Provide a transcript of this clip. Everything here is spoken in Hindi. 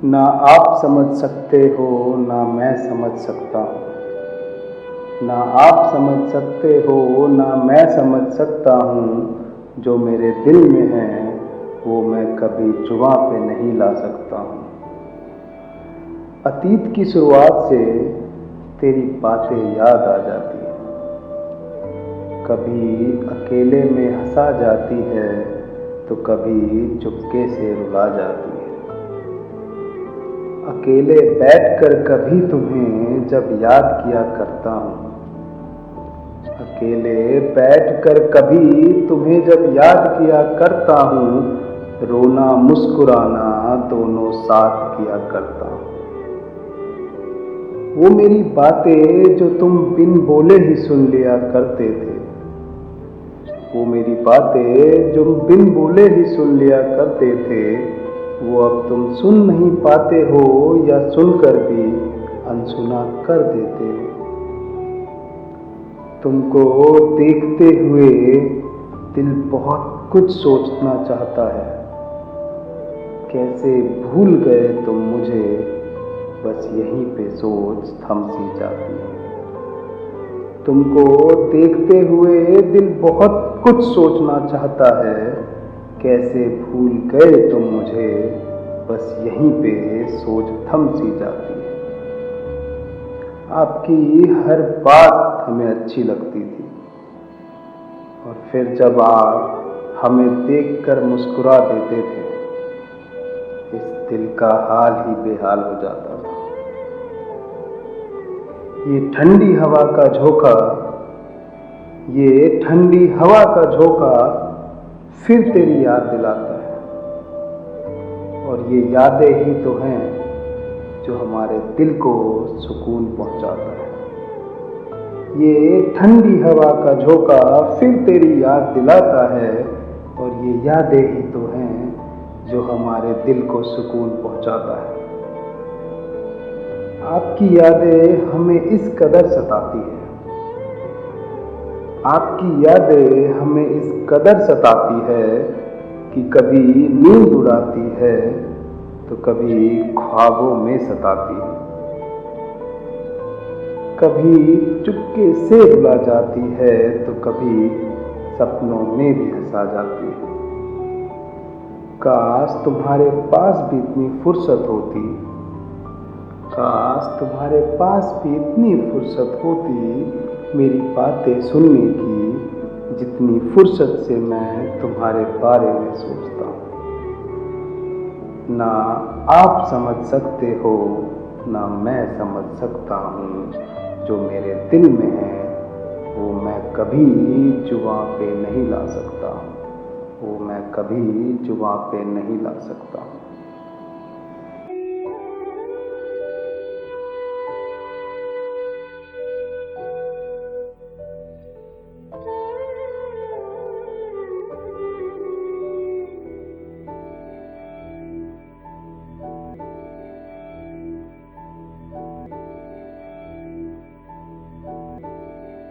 ना आप समझ सकते हो ना मैं समझ सकता हूँ। ना आप समझ सकते हो ना मैं समझ सकता हूँ। जो मेरे दिल में है वो मैं कभी जुबां पे नहीं ला सकता हूँ। अतीत की शुरुआत से तेरी बातें याद आ जाती हैं। कभी अकेले में हंसा जाती है तो कभी चुपके से रुला जाती है। अकेले बैठकर कभी तुम्हें जब याद किया करता हूँ। अकेले बैठकर कभी तुम्हें जब याद किया करता हूँ। रोना मुस्कुराना दोनों साथ किया करता हूँ। वो मेरी बातें जो तुम बिन बोले ही सुन लिया करते थे। वो मेरी बातें जो बिन बोले ही सुन लिया करते थे। वो अब तुम सुन नहीं पाते हो या सुनकर भी अनसुना कर देते हो। तुमको देखते हुए दिल बहुत कुछ सोचना चाहता है। कैसे भूल गए तुम मुझे, बस यहीं पे सोच थम सी जाती है। तुमको देखते हुए दिल बहुत कुछ सोचना चाहता है। कैसे भूल गए तुम मुझे, बस यहीं पे सोच थम सी जाती है। आपकी हर बात हमें अच्छी लगती थी और फिर जब आप हमें देखकर मुस्कुरा देते थे, इस दिल का हाल ही बेहाल हो जाता था। ये ठंडी हवा का झोंका, ये ठंडी हवा का झोंका फिर तेरी याद दिलाता है। और ये यादें ही तो हैं जो हमारे दिल को सुकून पहुंचाता है। ये ठंडी हवा का झोंका फिर तेरी याद दिलाता है। और ये यादें ही तो हैं जो हमारे दिल को सुकून पहुंचाता है। आपकी यादें हमें इस कदर सताती है। आपकी यादें हमें इस कदर सताती है कि कभी नींद उड़ाती है तो कभी ख्वाबों में सताती है। कभी चुपके से रुला जाती है तो कभी सपनों में भी हंसा जाती है। काश तुम्हारे पास भी इतनी फुर्सत होती, काश तुम्हारे पास भी इतनी फुर्सत होती मेरी बातें सुनने की, जितनी फुर्सत से मैं तुम्हारे बारे में सोचता हूँ। ना आप समझ सकते हो ना मैं समझ सकता हूँ। जो मेरे दिल में है वो मैं कभी जुबां पे नहीं ला सकता। वो मैं कभी जुबां पे नहीं ला सकता।